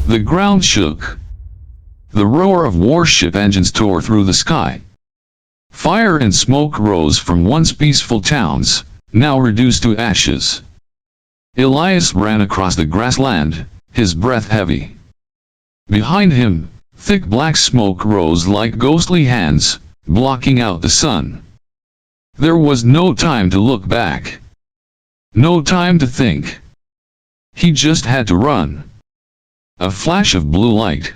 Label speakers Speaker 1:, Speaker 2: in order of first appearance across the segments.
Speaker 1: The ground shook. The roar of warship engines tore through the sky. Fire and smoke rose from once peaceful towns, now reduced to ashes. Elias ran across the grassland, his breath heavy. Behind him, thick black smoke rose like ghostly hands, blocking out the sun. There was no time to look back. No time to think. He just had to run. A flash of blue light.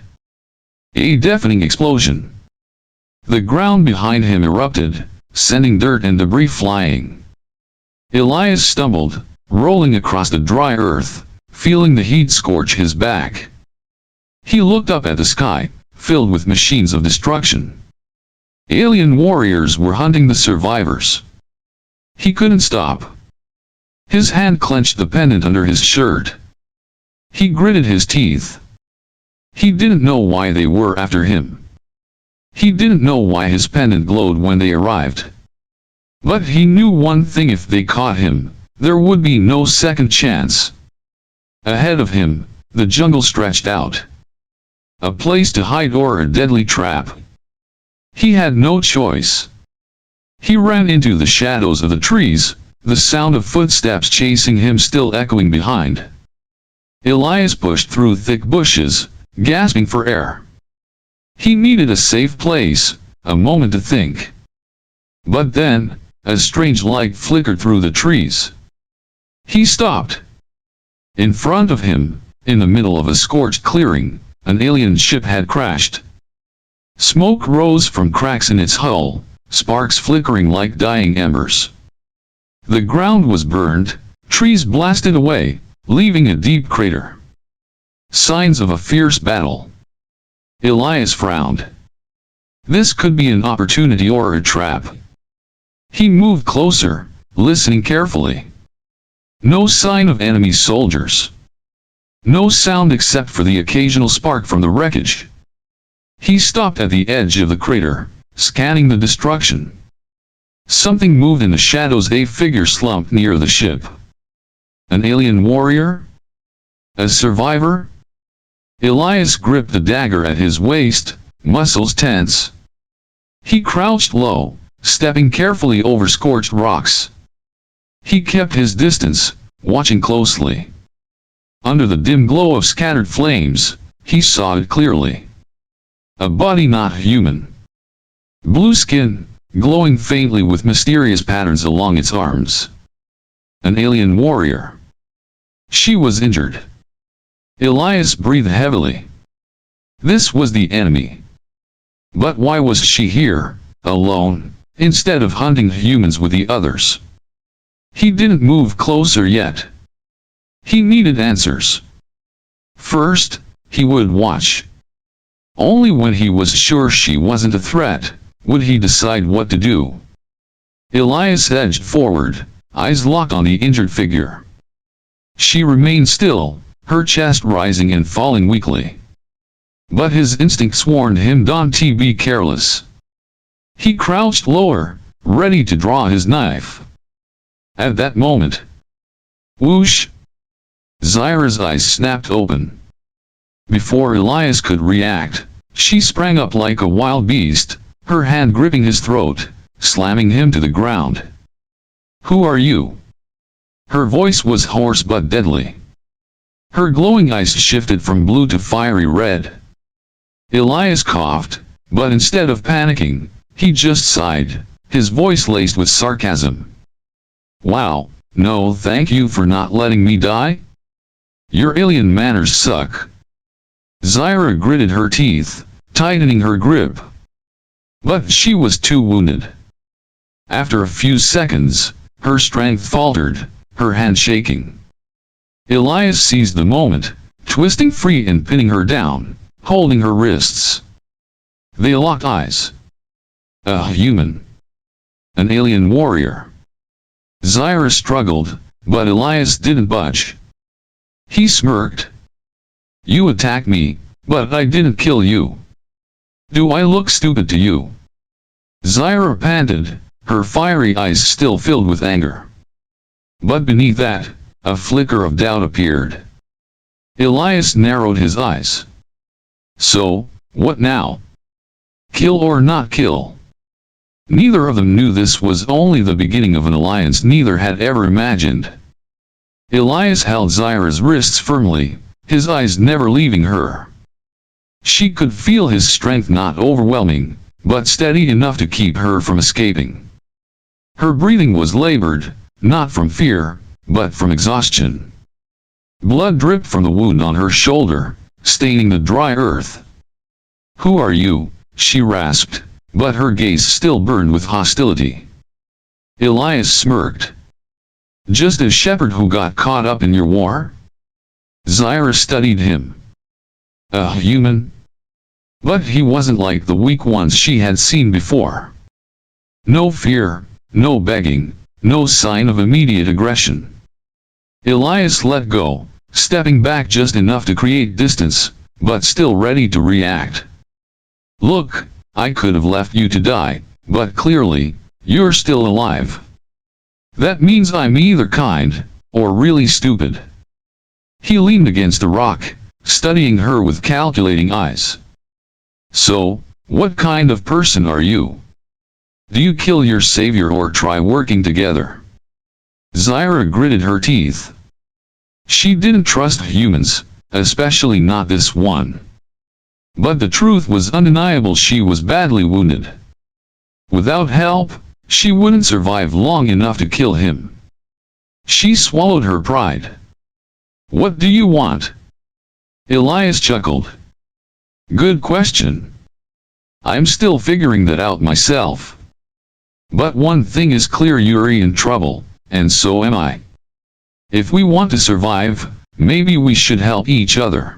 Speaker 1: A deafening explosion. The ground behind him erupted, sending dirt and debris flying. Elias stumbled, rolling across the dry earth, feeling the heat scorch his back. He looked up at the sky, filled with machines of destruction. Alien warriors were hunting the survivors. He couldn't stop. His hand clenched the pendant under his shirt. He gritted his teeth. He didn't know why they were after him. He didn't know why his pendant glowed when they arrived. But he knew one thing: if they caught him, there would be no second chance. Ahead of him, the jungle stretched out. A place to hide or a deadly trap. He had no choice. He ran into the shadows of the trees, the sound of footsteps chasing him still echoing behind. Elias pushed through thick bushes, gasping for air. He needed a safe place, a moment to think. But then, a strange light flickered through the trees. He stopped. In front of him, in the middle of a scorched clearing, an alien ship had crashed. Smoke rose from cracks in its hull, sparks flickering like dying embers. The ground was burned, trees blasted away, leaving a deep crater. Signs of a fierce battle. Elias frowned. This could be an opportunity or a trap. He moved closer, listening carefully. No sign of enemy soldiers. No sound except for the occasional spark from the wreckage. He stopped at the edge of the crater, scanning the destruction. Something moved in the shadows. A figure slumped near the ship. An alien warrior? A survivor? Elias gripped the dagger at his waist, muscles tense. He crouched low, stepping carefully over scorched rocks. He kept his distance, watching closely. Under the dim glow of scattered flames, he saw it clearly. A body not human. Blue skin, glowing faintly with mysterious patterns along its arms. An alien warrior. She was injured. Elias breathed heavily. This was the enemy. But why was she here, alone, instead of hunting humans with the others? He didn't move closer yet. He needed answers. First, he would watch. Only when he was sure she wasn't a threat, would he decide what to do. Elias edged forward, eyes locked on the injured figure. She remained still, her chest rising and falling weakly. But his instincts warned him not to be careless. He crouched lower, ready to draw his knife. At that moment, whoosh! Zyara's eyes snapped open. Before Elias could react, she sprang up like a wild beast, her hand gripping his throat, slamming him to the ground. Who are you? Her voice was hoarse but deadly. Her glowing eyes shifted from blue to fiery red. Elias coughed, but instead of panicking, he just sighed, his voice laced with sarcasm. Wow, no thank you for not letting me die? Your alien manners suck. Zyara gritted her teeth, tightening her grip. But she was too wounded. After a few seconds, her strength faltered, her hand shaking. Elias seized the moment, twisting free and pinning her down, holding her wrists. They locked eyes. A human. An alien warrior. Zyara struggled, but Elias didn't budge. He smirked. You attacked me, but I didn't kill you. Do I look stupid to you? Zyara panted, her fiery eyes still filled with anger. But beneath that, a flicker of doubt appeared. Elias narrowed his eyes. So, what now? Kill or not kill? Neither of them knew this was only the beginning of an alliance neither had ever imagined. Elias held Zyara's wrists firmly, his eyes never leaving her. She could feel his strength not overwhelming, but steady enough to keep her from escaping. Her breathing was labored, not from fear, but from exhaustion. Blood dripped from the wound on her shoulder, staining the dry earth. "Who are you?" she rasped, but her gaze still burned with hostility. Elias smirked. "Just a shepherd who got caught up in your war?" Zyara studied him. "A human?" But he wasn't like the weak ones she had seen before. No fear, no begging, no sign of immediate aggression. Elias let go, stepping back just enough to create distance, but still ready to react. "Look, I could have left you to die, but clearly, you're still alive. That means I'm either kind, or really stupid." He leaned against a rock, studying her with calculating eyes. "So, what kind of person are you? Do you kill your savior or try working together?" Zyara gritted her teeth. She didn't trust humans, especially not this one. But the truth was undeniable, she was badly wounded. Without help, she wouldn't survive long enough to kill him. She swallowed her pride. "What do you want?" Elias chuckled. "Good question. I'm still figuring that out myself. But one thing is clear, you're in trouble, and so am I. If we want to survive, maybe we should help each other."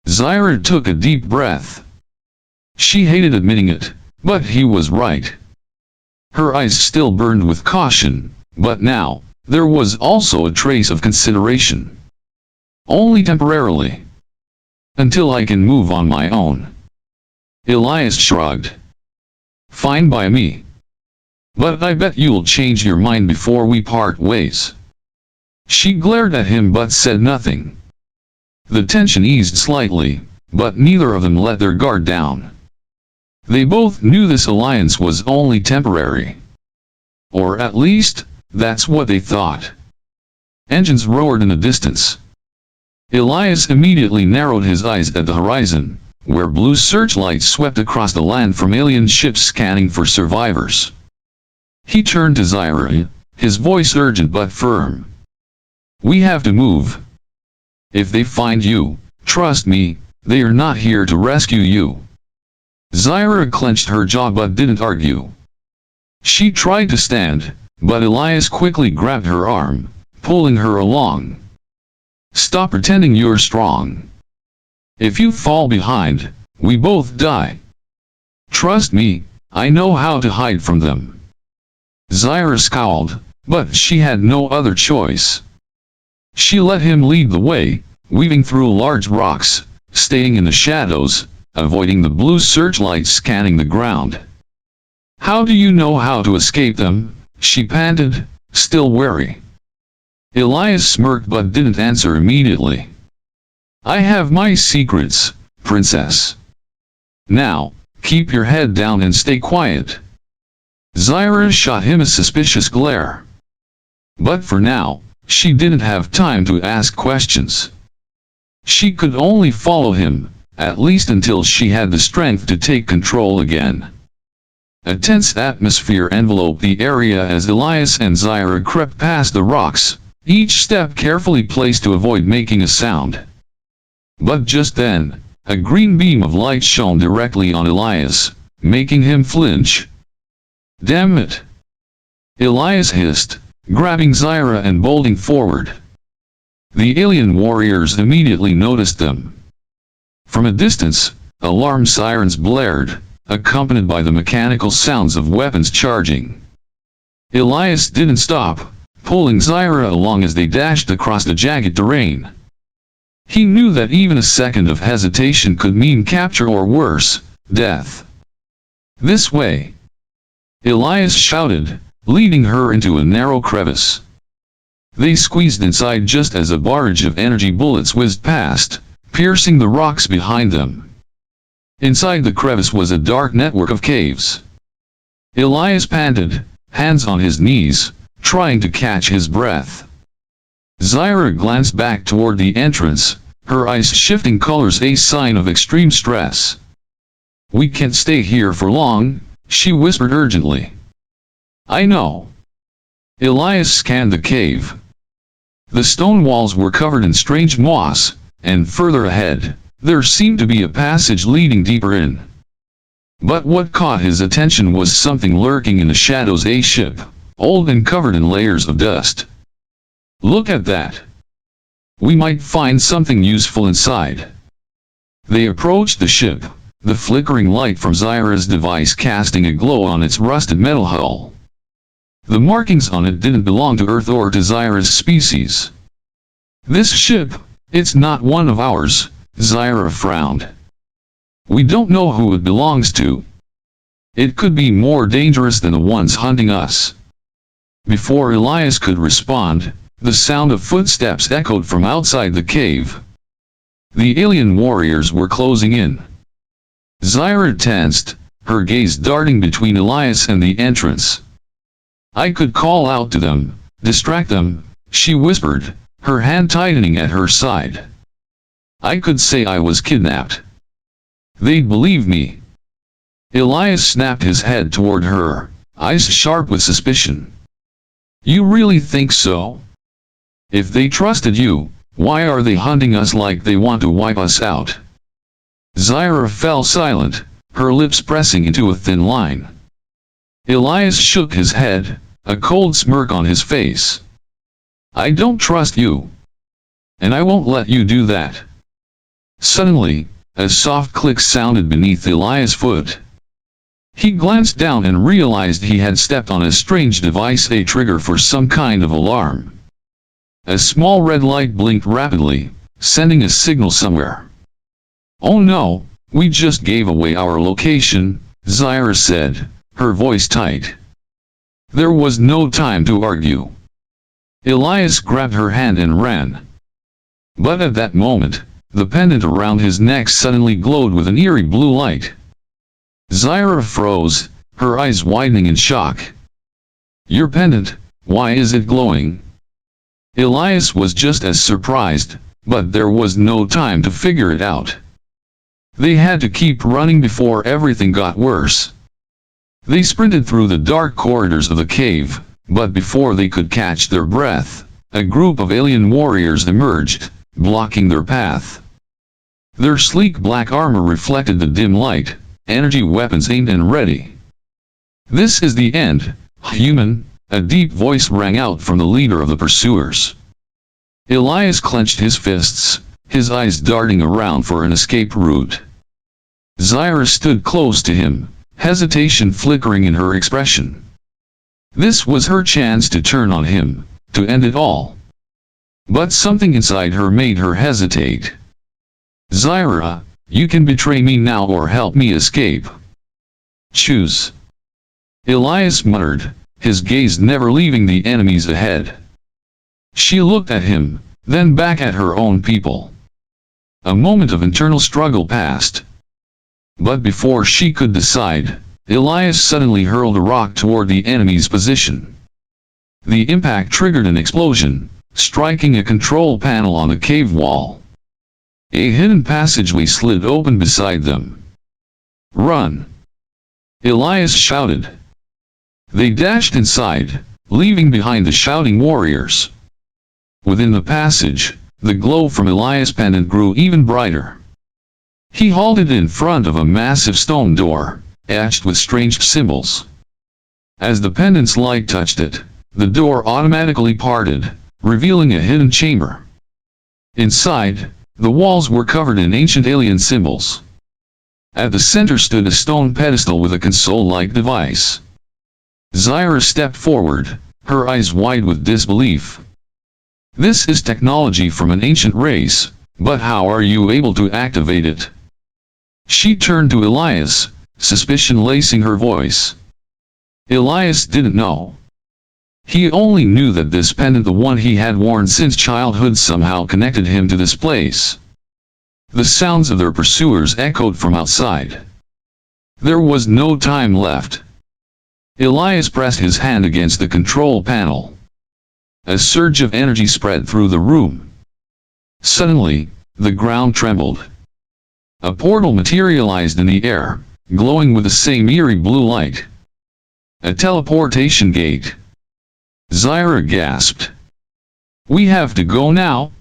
Speaker 1: Zyara took a deep breath. She hated admitting it, but he was right. Her eyes still burned with caution, but now, there was also a trace of consideration. "Only temporarily. Until I can move on my own." Elias shrugged. "Fine by me. But I bet you'll change your mind before we part ways." She glared at him but said nothing. The tension eased slightly, but neither of them let their guard down. They both knew this alliance was only temporary. Or at least, that's what they thought. Engines roared in the distance. Elias immediately narrowed his eyes at the horizon, where blue searchlights swept across the land from alien ships scanning for survivors. He turned to Zyara, his voice urgent but firm. "We have to move. If they find you, trust me, they are not here to rescue you." Zyara clenched her jaw but didn't argue. She tried to stand, but Elias quickly grabbed her arm, pulling her along. "Stop pretending you're strong. If you fall behind, we both die. Trust me, I know how to hide from them." Zyara scowled, but she had no other choice. She let him lead the way, weaving through large rocks, staying in the shadows, avoiding the blue searchlights scanning the ground. "How do you know how to escape them?" she panted, still wary. Elias smirked but didn't answer immediately. "I have my secrets, princess. Now, keep your head down and stay quiet." Zyara shot him a suspicious glare. But for now, she didn't have time to ask questions. She could only follow him, at least until she had the strength to take control again. A tense atmosphere enveloped the area as Elias and Zyara crept past the rocks, each step carefully placed to avoid making a sound. But just then, a green beam of light shone directly on Elias, making him flinch. "Damn it!" Elias hissed, grabbing Zyara and bolting forward. The alien warriors immediately noticed them. From a distance, alarm sirens blared, accompanied by the mechanical sounds of weapons charging. Elias didn't stop, pulling Zyara along as they dashed across the jagged terrain. He knew that even a second of hesitation could mean capture or worse, death. "This way!" Elias shouted, leading her into a narrow crevice. They squeezed inside just as a barrage of energy bullets whizzed past, piercing the rocks behind them. Inside the crevice was a dark network of caves. Elias panted, hands on his knees, trying to catch his breath. Zyara glanced back toward the entrance, her eyes shifting colors, a sign of extreme stress. "We can't stay here for long," she whispered urgently. "I know." Elias scanned the cave. The stone walls were covered in strange moss, and further ahead, there seemed to be a passage leading deeper in. But what caught his attention was something lurking in the shadows, a ship, old and covered in layers of dust. "Look at that. We might find something useful inside." They approached the ship, the flickering light from Zyara's device casting a glow on its rusted metal hull. The markings on it didn't belong to Earth or to Zyara's species. "This ship, it's not one of ours," Zyara frowned. "We don't know who it belongs to. It could be more dangerous than the ones hunting us." Before Elias could respond, the sound of footsteps echoed from outside the cave. The alien warriors were closing in. Zyara tensed, her gaze darting between Elias and the entrance. "I could call out to them, distract them," she whispered, her hand tightening at her side. "I could say I was kidnapped. They'd believe me." Elias snapped his head toward her, eyes sharp with suspicion. "You really think so? If they trusted you, why are they hunting us like they want to wipe us out?" Zyara fell silent, her lips pressing into a thin line. Elias shook his head, a cold smirk on his face. "I don't trust you. And I won't let you do that." Suddenly, a soft click sounded beneath Elias' foot. He glanced down and realized he had stepped on a strange device, a trigger for some kind of alarm. A small red light blinked rapidly, sending a signal somewhere. "Oh no, we just gave away our location," Zyara said, her voice tight. There was no time to argue. Elias grabbed her hand and ran. But at that moment, the pendant around his neck suddenly glowed with an eerie blue light. Zyara froze, her eyes widening in shock. "Your pendant, why is it glowing?" Elias was just as surprised, but there was no time to figure it out. They had to keep running before everything got worse. They sprinted through the dark corridors of the cave, but before they could catch their breath, a group of alien warriors emerged, blocking their path. Their sleek black armor reflected the dim light, energy weapons aimed and ready. "This is the end, human," a deep voice rang out from the leader of the pursuers. Elias clenched his fists, his eyes darting around for an escape route. Zyara stood close to him, hesitation flickering in her expression. This was her chance to turn on him, to end it all. But something inside her made her hesitate. "Zyara, you can betray me now or help me escape. Choose." Elias muttered, his gaze never leaving the enemies ahead. She looked at him, then back at her own people. A moment of internal struggle passed. But before she could decide, Elias suddenly hurled a rock toward the enemy's position. The impact triggered an explosion, striking a control panel on the cave wall. A hidden passageway slid open beside them. "Run!" Elias shouted. They dashed inside, leaving behind the shouting warriors. Within the passage, the glow from Elias' pendant grew even brighter. He halted in front of a massive stone door, etched with strange symbols. As the pendant's light touched it, the door automatically parted, revealing a hidden chamber. Inside, the walls were covered in ancient alien symbols. At the center stood a stone pedestal with a console-like device. Zyara stepped forward, her eyes wide with disbelief. "This is technology from an ancient race, but how are you able to activate it?" She turned to Elias, suspicion lacing her voice. Elias didn't know. He only knew that this pendant, the one he had worn since childhood, somehow connected him to this place. The sounds of their pursuers echoed from outside. There was no time left. Elias pressed his hand against the control panel. A surge of energy spread through the room. Suddenly, the ground trembled. A portal materialized in the air, glowing with the same eerie blue light. A teleportation gate. Zyara gasped. "We have to go now."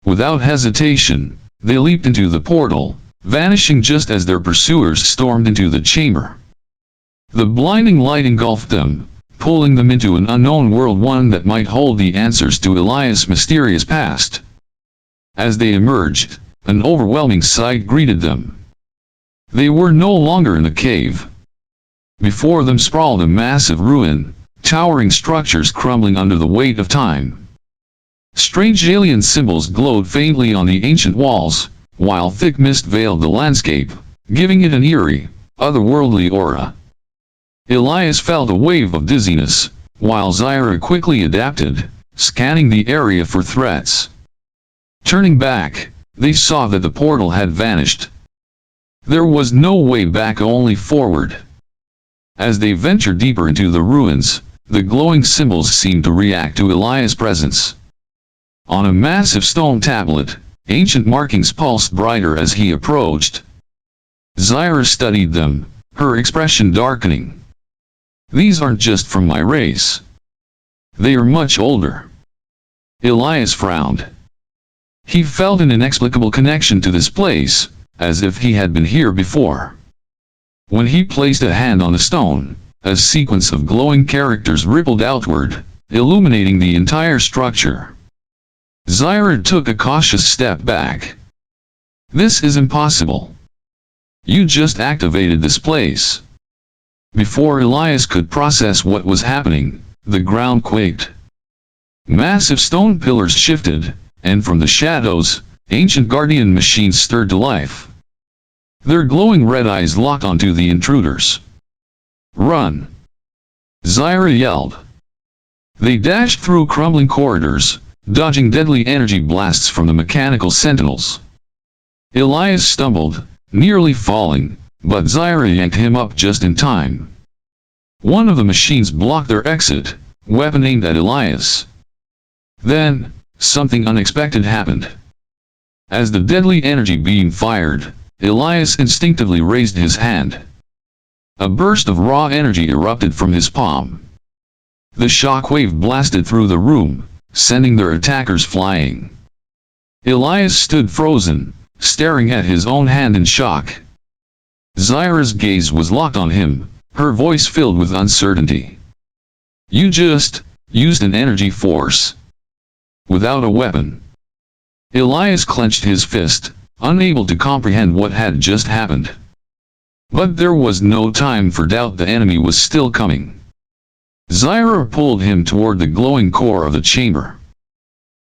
Speaker 1: Without hesitation, they leaped into the portal, vanishing just as their pursuers stormed into the chamber. The blinding light engulfed them, pulling them into an unknown world, one that might hold the answers to Elias' mysterious past. As they emerged, an overwhelming sight greeted them. They were no longer in a cave. Before them sprawled a massive ruin, towering structures crumbling under the weight of time. Strange alien symbols glowed faintly on the ancient walls, while thick mist veiled the landscape, giving it an eerie, otherworldly aura. Elias felt a wave of dizziness, while Zyara quickly adapted, scanning the area for threats. Turning back, they saw that the portal had vanished. There was no way back, only forward. As they ventured deeper into the ruins, the glowing symbols seemed to react to Elias' presence. On a massive stone tablet, ancient markings pulsed brighter as he approached. Zyara studied them, her expression darkening. "These aren't just from my race. They are much older." Elias frowned. He felt an inexplicable connection to this place, as if he had been here before. When he placed a hand on the stone, a sequence of glowing characters rippled outward, illuminating the entire structure. Zyara took a cautious step back. "This is impossible. You just activated this place." Before Elias could process what was happening, the ground quaked. Massive stone pillars shifted, and from the shadows, ancient guardian machines stirred to life. Their glowing red eyes locked onto the intruders. "Run!" Zyara yelled. They dashed through crumbling corridors, dodging deadly energy blasts from the mechanical sentinels. Elias stumbled, nearly falling, but Zyara yanked him up just in time. One of the machines blocked their exit, weapon aimed at Elias. Then, something unexpected happened. As the deadly energy beam fired, Elias instinctively raised his hand. A burst of raw energy erupted from his palm. The shockwave blasted through the room, sending their attackers flying. Elias stood frozen, staring at his own hand in shock. Zyra's gaze was locked on him, her voice filled with uncertainty. "You just used an energy force. Without a weapon." Elias clenched his fist, unable to comprehend what had just happened. But there was no time for doubt, the enemy was still coming. Zyara pulled him toward the glowing core of the chamber.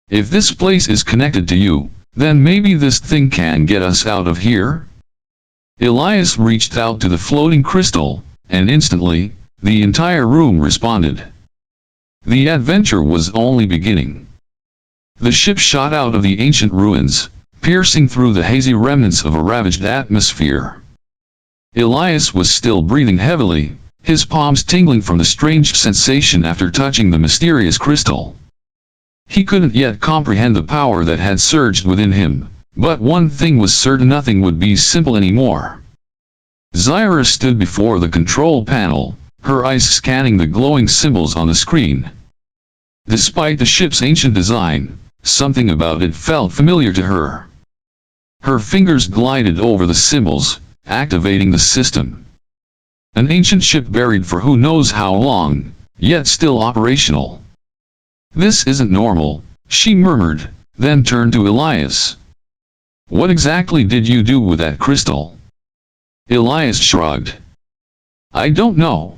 Speaker 1: "If this place is connected to you, then maybe this thing can get us out of here?" Elias reached out to the floating crystal, and instantly, the entire room responded. The adventure was only beginning. The ship shot out of the ancient ruins, piercing through the hazy remnants of a ravaged atmosphere. Elias was still breathing heavily, his palms tingling from the strange sensation after touching the mysterious crystal. He couldn't yet comprehend the power that had surged within him, but one thing was certain: nothing would be simple anymore. Zyara stood before the control panel, her eyes scanning the glowing symbols on the screen. Despite the ship's ancient design, something about it felt familiar to her. Her fingers glided over the symbols, activating the system. An ancient ship buried for who knows how long, yet still operational. "This isn't normal," she murmured, then turned to Elias. "What exactly did you do with that crystal?" Elias shrugged. "I don't know.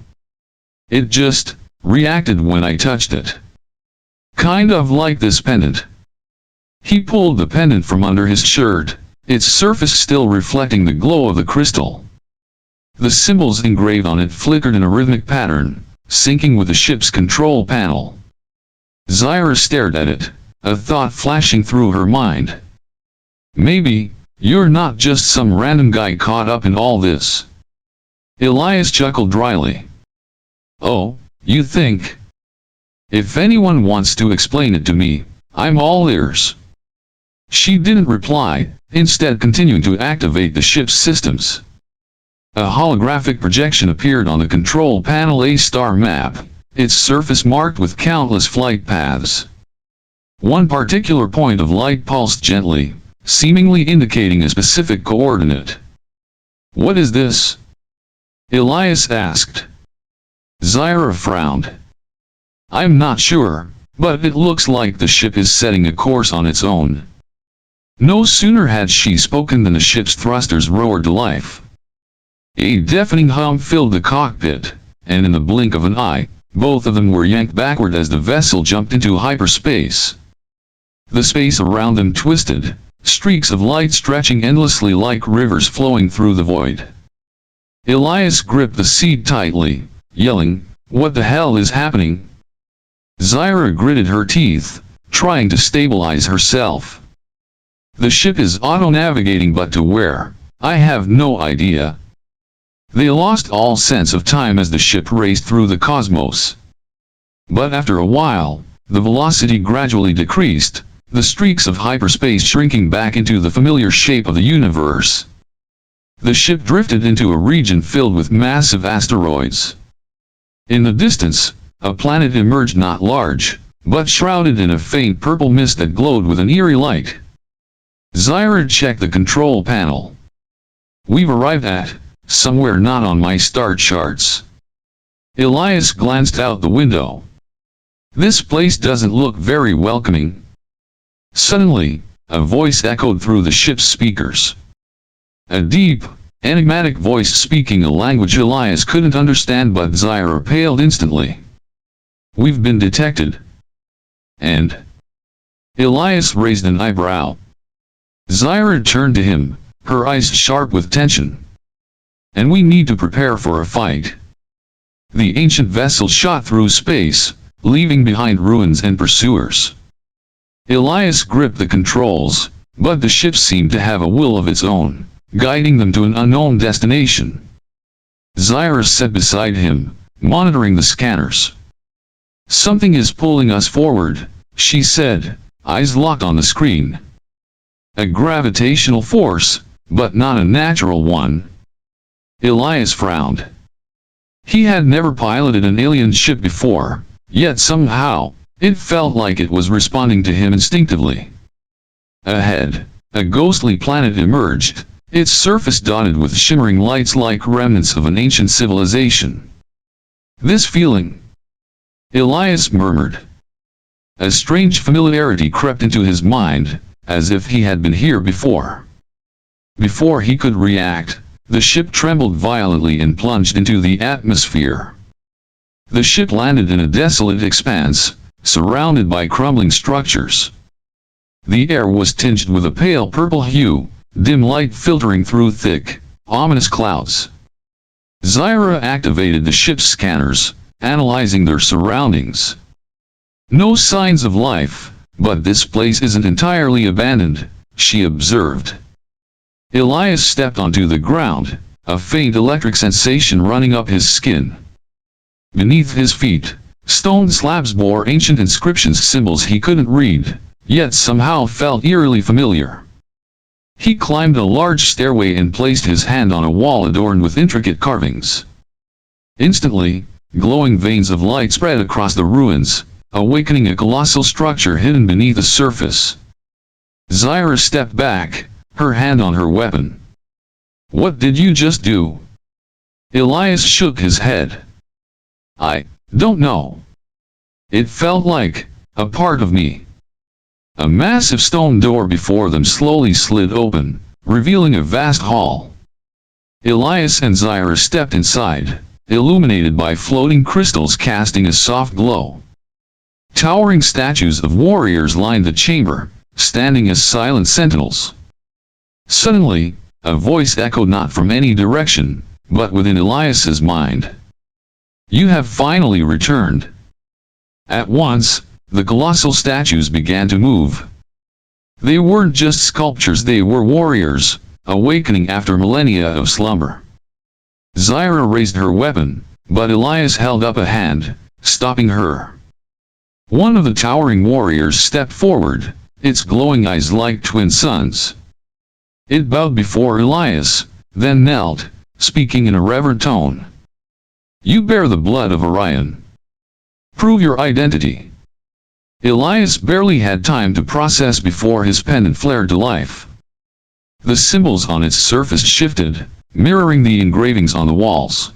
Speaker 1: It just reacted when I touched it. Kind of like this pendant." He pulled the pendant from under his shirt, its surface still reflecting the glow of the crystal. The symbols engraved on it flickered in a rhythmic pattern, syncing with the ship's control panel. Zyara stared at it, a thought flashing through her mind. Maybe, you're not just some random guy caught up in all this. Elias chuckled dryly. Oh, you think? If anyone wants to explain it to me, I'm all ears. She didn't reply, instead continuing to activate the ship's systems. A holographic projection appeared on the control panel, a star map, its surface marked with countless flight paths. One particular point of light pulsed gently, seemingly indicating a specific coordinate. What is this? Elias asked. Zyara frowned. I'm not sure, but it looks like the ship is setting a course on its own. No sooner had she spoken than the ship's thrusters roared to life. A deafening hum filled the cockpit, and in the blink of an eye, both of them were yanked backward as the vessel jumped into hyperspace. The space around them twisted, streaks of light stretching endlessly like rivers flowing through the void. Elias gripped the seat tightly, yelling, "What the hell is happening?" Zyara gritted her teeth, trying to stabilize herself. The ship is auto-navigating, but to where? I have no idea. They lost all sense of time as the ship raced through the cosmos. But after a while, the velocity gradually decreased, the streaks of hyperspace shrinking back into the familiar shape of the universe. The ship drifted into a region filled with massive asteroids. In the distance, a planet emerged, not large, but shrouded in a faint purple mist that glowed with an eerie light. Zyara checked the control panel. We've arrived at somewhere not on my star charts. Elias glanced out the window. This place doesn't look very welcoming. Suddenly, a voice echoed through the ship's speakers. A deep, enigmatic voice speaking a language Elias couldn't understand, but Zyara paled instantly. We've been detected. And? Elias raised an eyebrow. Zyara turned to him, her eyes sharp with tension. And we need to prepare for a fight. The ancient vessel shot through space, leaving behind ruins and pursuers. Elias gripped the controls, but the ship seemed to have a will of its own, guiding them to an unknown destination. Zyara sat beside him, monitoring the scanners. Something is pulling us forward, she said, eyes locked on the screen. A gravitational force, but not a natural one. Elias frowned. He had never piloted an alien ship before, yet somehow, it felt like it was responding to him instinctively. Ahead, a ghostly planet emerged, its surface dotted with shimmering lights like remnants of an ancient civilization. This feeling, Elias murmured. A strange familiarity crept into his mind, as if he had been here before. Before he could react, the ship trembled violently and plunged into the atmosphere. The ship landed in a desolate expanse, surrounded by crumbling structures. The air was tinged with a pale purple hue, dim light filtering through thick, ominous clouds. Zyara activated the ship's scanners, analyzing their surroundings. No signs of life, but this place isn't entirely abandoned, she observed. Elias stepped onto the ground, a faint electric sensation running up his skin. Beneath his feet, stone slabs bore ancient inscriptions, symbols he couldn't read, yet somehow felt eerily familiar. He climbed a large stairway and placed his hand on a wall adorned with intricate carvings. Instantly, glowing veins of light spread across the ruins, awakening a colossal structure hidden beneath the surface. Zyara stepped back, her hand on her weapon. What did you just do? Elias shook his head. I don't know. It felt like a part of me. A massive stone door before them slowly slid open, revealing a vast hall. Elias and Zyara stepped inside, illuminated by floating crystals casting a soft glow. Towering statues of warriors lined the chamber, standing as silent sentinels. Suddenly, a voice echoed not from any direction, but within Elias's mind. You have finally returned. At once, the colossal statues began to move. They weren't just sculptures, they were warriors, awakening after millennia of slumber. Zyara raised her weapon, but Elias held up a hand, stopping her. One of the towering warriors stepped forward, its glowing eyes like twin suns. It bowed before Elias, then knelt, speaking in a reverent tone. You bear the blood of Orion. Prove your identity. Elias barely had time to process before his pendant flared to life. The symbols on its surface shifted, mirroring the engravings on the walls.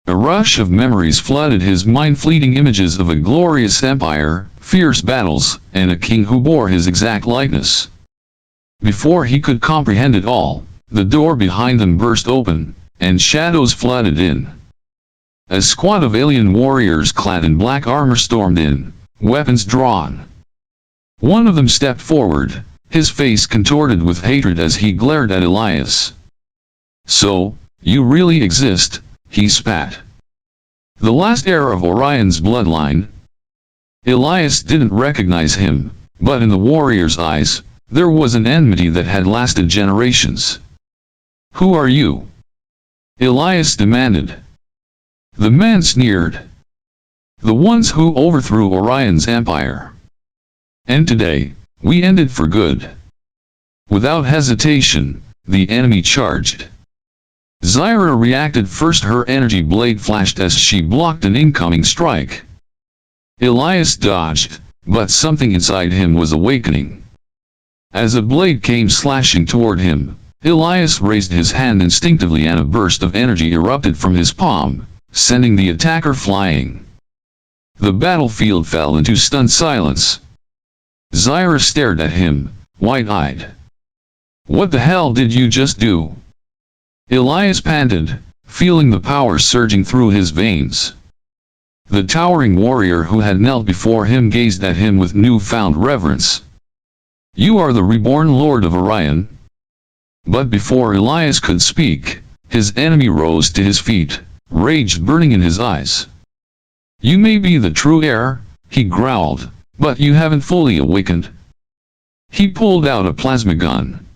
Speaker 1: A rush of memories flooded his mind, fleeting images of a glorious empire, fierce battles, and a king who bore his exact likeness. Before he could comprehend it all, the door behind them burst open, and shadows flooded in. A squad of alien warriors clad in black armor stormed in, weapons drawn. One of them stepped forward, his face contorted with hatred as he glared at Elias. So, you really exist, he spat. The last heir of Orion's bloodline? Elias didn't recognize him, but in the warrior's eyes, there was an enmity that had lasted generations. Who are you? Elias demanded. The man sneered. The ones who overthrew Orion's empire. And today, we ended for good. Without hesitation, the enemy charged. Zyara reacted first, her energy blade flashed as she blocked an incoming strike. Elias dodged, but something inside him was awakening. As a blade came slashing toward him, Elias raised his hand instinctively and a burst of energy erupted from his palm, sending the attacker flying. The battlefield fell into stunned silence. Zyara stared at him, wide-eyed. What the hell did you just do? Elias panted, feeling the power surging through his veins. The towering warrior who had knelt before him gazed at him with newfound reverence. You are the reborn Lord of Orion? But before Elias could speak, his enemy rose to his feet, rage burning in his eyes. You may be the true heir, he growled, but you haven't fully awakened. He pulled out a plasma gun.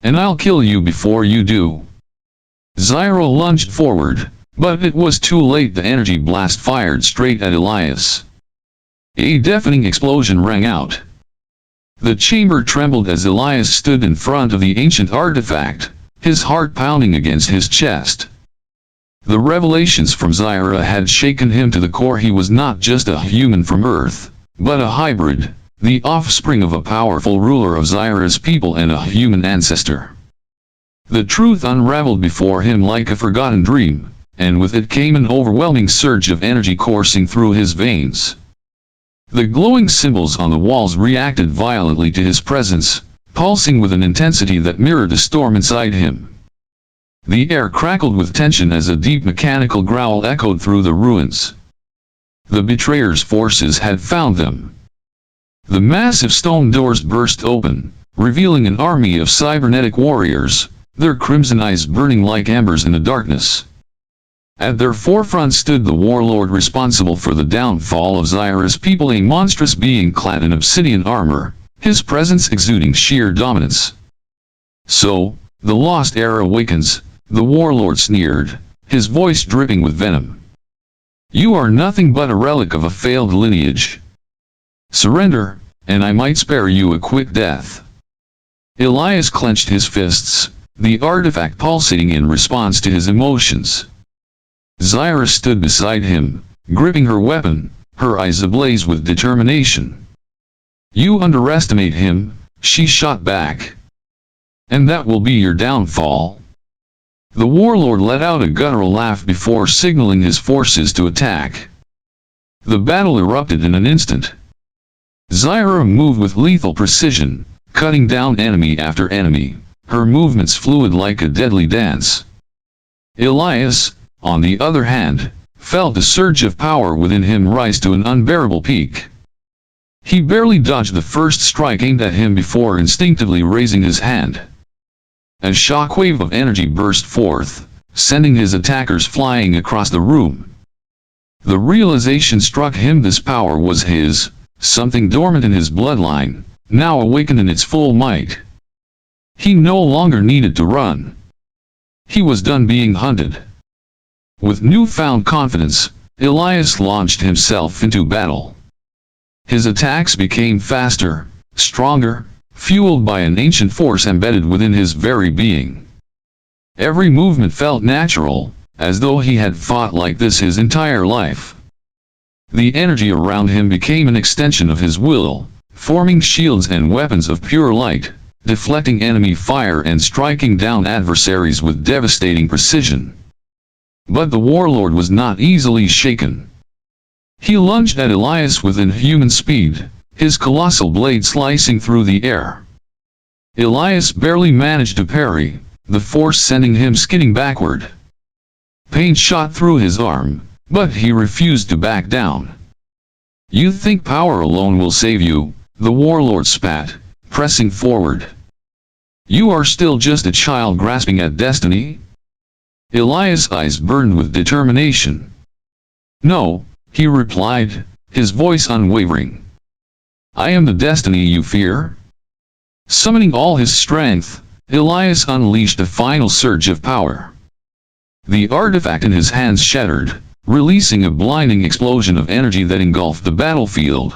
Speaker 1: And I'll kill you before you do. Zyara lunged forward, but it was too late. The energy blast fired straight at Elias. A deafening explosion rang out. The chamber trembled as Elias stood in front of the ancient artifact, his heart pounding against his chest. The revelations from Zyara had shaken him to the core. He was not just a human from Earth, but a hybrid, the offspring of a powerful ruler of Zyara's people and a human ancestor. The truth unraveled before him like a forgotten dream, and with it came an overwhelming surge of energy coursing through his veins. The glowing symbols on the walls reacted violently to his presence, pulsing with an intensity that mirrored a storm inside him. The air crackled with tension as a deep mechanical growl echoed through the ruins. The betrayer's forces had found them. The massive stone doors burst open, revealing an army of cybernetic warriors, their crimson eyes burning like embers in the darkness. At their forefront stood the warlord responsible for the downfall of Zyara's people, a monstrous being clad in obsidian armor, his presence exuding sheer dominance. So, the lost heir awakens, the warlord sneered, his voice dripping with venom. You are nothing but a relic of a failed lineage. Surrender, and I might spare you a quick death. Elias clenched his fists, the artifact pulsating in response to his emotions. Zyara stood beside him, gripping her weapon, her eyes ablaze with determination. You underestimate him, she shot back. And that will be your downfall. The warlord let out a guttural laugh before signaling his forces to attack. The battle erupted in an instant. Zyara moved with lethal precision, cutting down enemy after enemy, her movements fluid like a deadly dance. Elias, on the other hand, felt a surge of power within him rise to an unbearable peak. He barely dodged the first strike aimed at him before instinctively raising his hand. A shockwave of energy burst forth, sending his attackers flying across the room. The realization struck him this power was his, something dormant in his bloodline, now awakened in its full might. He no longer needed to run. He was done being hunted. With newfound confidence, Elias launched himself into battle. His attacks became faster, stronger, fueled by an ancient force embedded within his very being. Every movement felt natural, as though he had fought like this his entire life. The energy around him became an extension of his will, forming shields and weapons of pure light, deflecting enemy fire and striking down adversaries with devastating precision. But the warlord was not easily shaken. He lunged at Elias with inhuman speed, his colossal blade slicing through the air. Elias barely managed to parry, the force sending him skidding backward. Pain shot through his arm, but he refused to back down. "You think power alone will save you," the warlord spat, pressing forward. "You are still just a child grasping at destiny?" Elias' eyes burned with determination. "No," he replied, his voice unwavering. "I am the destiny you fear." Summoning all his strength, Elias unleashed a final surge of power. The artifact in his hands shattered, releasing a blinding explosion of energy that engulfed the battlefield.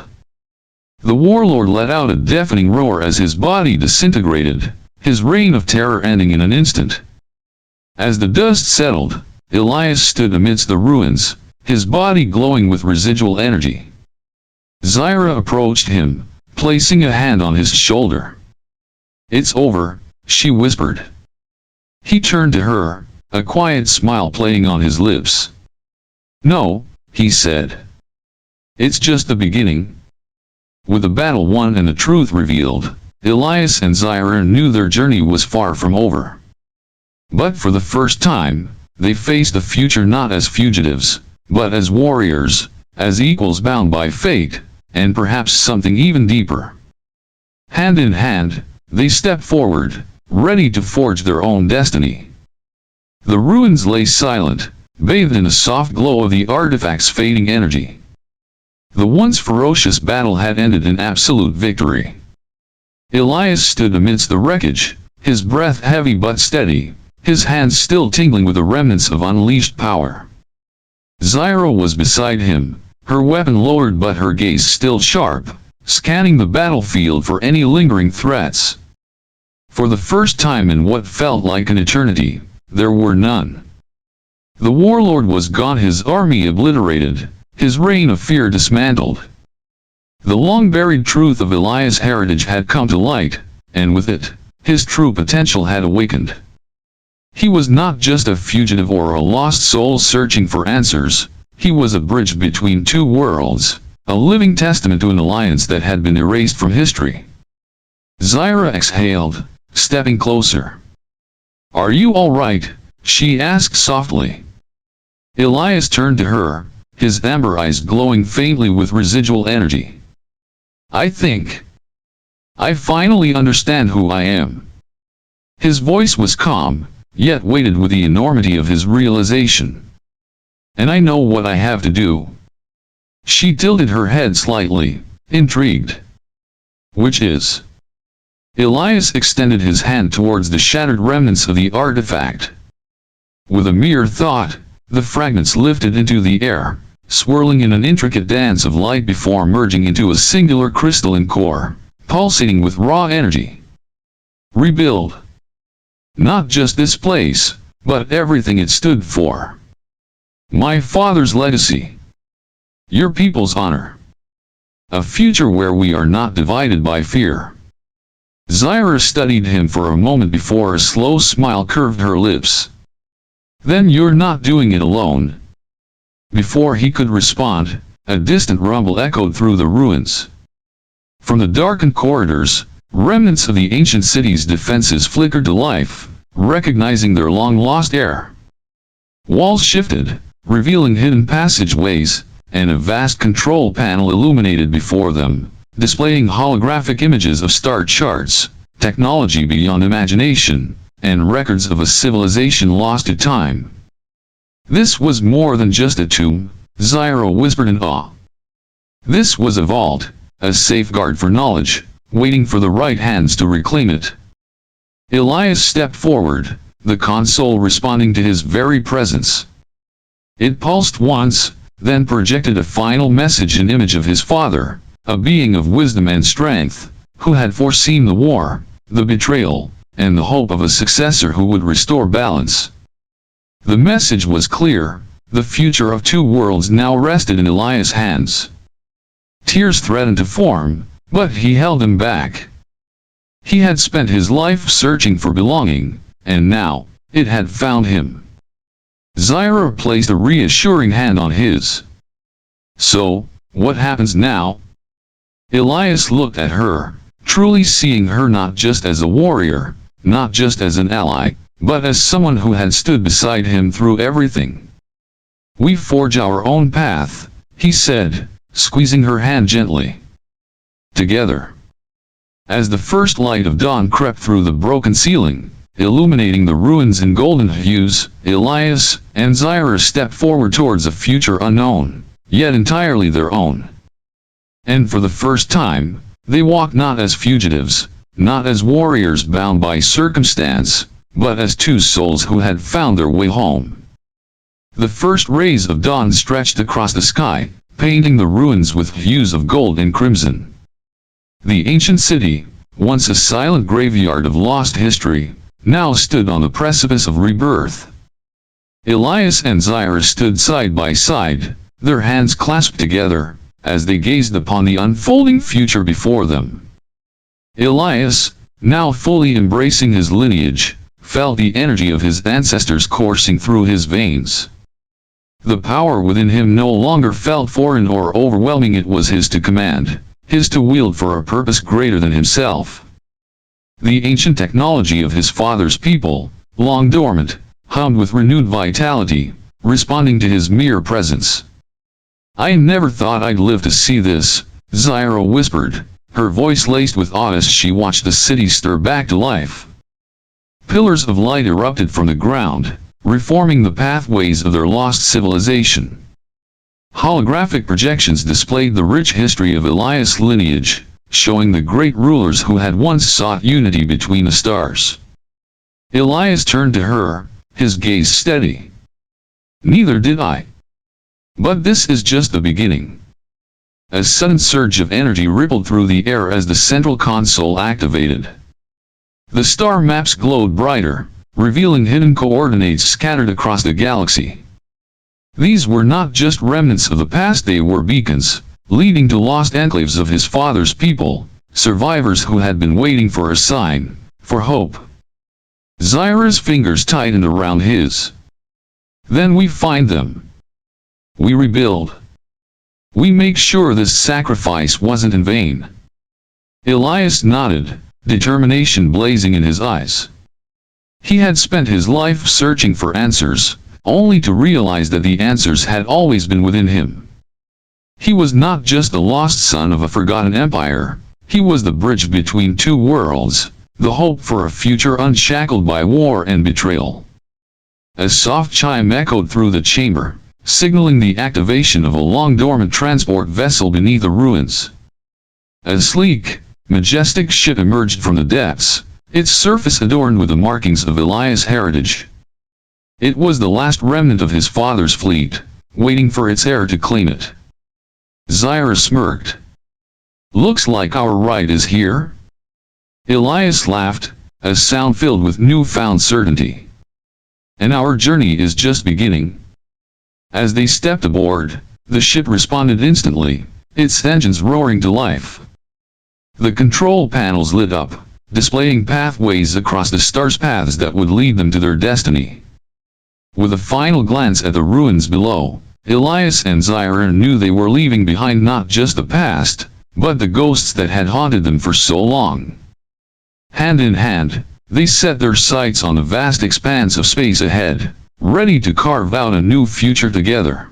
Speaker 1: The warlord let out a deafening roar as his body disintegrated, his reign of terror ending in an instant. As the dust settled, Elias stood amidst the ruins, his body glowing with residual energy. Zyara approached him, placing a hand on his shoulder. "It's over," she whispered. He turned to her, a quiet smile playing on his lips. "No," he said. "It's just the beginning." With the battle won and the truth revealed, Elias and Zyara knew their journey was far from over. But for the first time, they faced the future not as fugitives, but as warriors, as equals bound by fate, and perhaps something even deeper. Hand in hand, they stepped forward, ready to forge their own destiny. The ruins lay silent, bathed in the soft glow of the artifact's fading energy. The once ferocious battle had ended in absolute victory. Elias stood amidst the wreckage, his breath heavy but steady, his hands still tingling with the remnants of unleashed power. Zyara was beside him, her weapon lowered but her gaze still sharp, scanning the battlefield for any lingering threats. For the first time in what felt like an eternity, there were none. The warlord was gone, his army obliterated, his reign of fear dismantled. The long-buried truth of Elias' heritage had come to light, and with it, his true potential had awakened. He was not just a fugitive or a lost soul searching for answers, he was a bridge between two worlds, a living testament to an alliance that had been erased from history. Zyara exhaled, stepping closer. "Are you all right?" she asked softly. Elias turned to her, his amber eyes glowing faintly with residual energy. I finally understand who I am." His voice was calm, yet weighted with the enormity of his realization. "And I know what I have to do." She tilted her head slightly, intrigued. "Which is?" Elias extended his hand towards the shattered remnants of the artifact. With a mere thought, the fragments lifted into the air, swirling in an intricate dance of light before merging into a singular crystalline core, pulsating with raw energy. Rebuild. Not just this place, but everything it stood for. My father's legacy. Your people's honor. A future where we are not divided by fear. Zyara studied him for a moment before a slow smile curved her lips. "Then you're not doing it alone." Before he could respond, a distant rumble echoed through the ruins. From the darkened corridors, remnants of the ancient city's defenses flickered to life, recognizing their long-lost heir. Walls shifted, revealing hidden passageways, and a vast control panel illuminated before them, displaying holographic images of star charts, technology beyond imagination, and records of a civilization lost to time. This was more than just a tomb, Zyara whispered in awe. This was a vault, a safeguard for knowledge, waiting for the right hands to reclaim it. Elias stepped forward, the console responding to his very presence. It pulsed once, then projected a final message, an image of his father, a being of wisdom and strength, who had foreseen the war, the betrayal, and the hope of a successor who would restore balance. The message was clear: the future of two worlds now rested in Elias' hands. Tears threatened to form, but he held them back. He had spent his life searching for belonging, and now, it had found him. Zyara placed a reassuring hand on his. So, what happens now? Elias looked at her, truly seeing her not just as a warrior, not just as an ally, but as someone who had stood beside him through everything. We forge our own path, he said, squeezing her hand gently. Together. As the first light of dawn crept through the broken ceiling, illuminating the ruins in golden hues, Elias and Zyara stepped forward towards a future unknown, yet entirely their own. And for the first time, they walked not as fugitives, not as warriors bound by circumstance, but as two souls who had found their way home. The first rays of dawn stretched across the sky, painting the ruins with hues of gold and crimson. The ancient city, once a silent graveyard of lost history, now stood on the precipice of rebirth. Elias and Zyara stood side by side, their hands clasped together, as they gazed upon the unfolding future before them. Elias, now fully embracing his lineage, felt the energy of his ancestors coursing through his veins. The power within him no longer felt foreign or overwhelming. It was his to command, his to wield for a purpose greater than himself. The ancient technology of his father's people, long dormant, hummed with renewed vitality, responding to his mere presence. I never thought I'd live to see this, Zyara whispered, her voice laced with awe as she watched the city stir back to life. Pillars of light erupted from the ground, reforming the pathways of their lost civilization. Holographic projections displayed the rich history of Elias' lineage, showing the great rulers who had once sought unity between the stars. Elias turned to her, his gaze steady. Neither did I. But this is just the beginning. A sudden surge of energy rippled through the air as the central console activated. The star maps glowed brighter, revealing hidden coordinates scattered across the galaxy. These were not just remnants of the past, they were beacons, leading to lost enclaves of his father's people, survivors who had been waiting for a sign, for hope. Zyra's fingers tightened around his. Then we find them. We rebuild. We make sure this sacrifice wasn't in vain. Elias nodded, determination blazing in his eyes. He had spent his life searching for answers, only to realize that the answers had always been within him. He was not just the lost son of a forgotten empire, he was the bridge between two worlds, the hope for a future unshackled by war and betrayal. A soft chime echoed through the chamber, signaling the activation of a long-dormant transport vessel beneath the ruins. A sleek, majestic ship emerged from the depths, its surface adorned with the markings of Elias' heritage. It was the last remnant of his father's fleet, waiting for its heir to claim it. Zyara smirked. Looks like our ride is here? Elias laughed, a sound filled with newfound certainty. And our journey is just beginning. As they stepped aboard, the ship responded instantly, its engines roaring to life. The control panels lit up, displaying pathways across the stars, paths that would lead them to their destiny. With a final glance at the ruins below, Elias and Zyara knew they were leaving behind not just the past, but the ghosts that had haunted them for so long. Hand in hand, they set their sights on the vast expanse of space ahead, ready to carve out a new future together.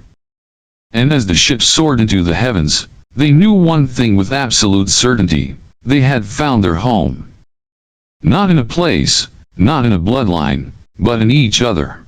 Speaker 1: And as the ship soared into the heavens, they knew one thing with absolute certainty: they had found their home. Not in a place, not in a bloodline, but in each other.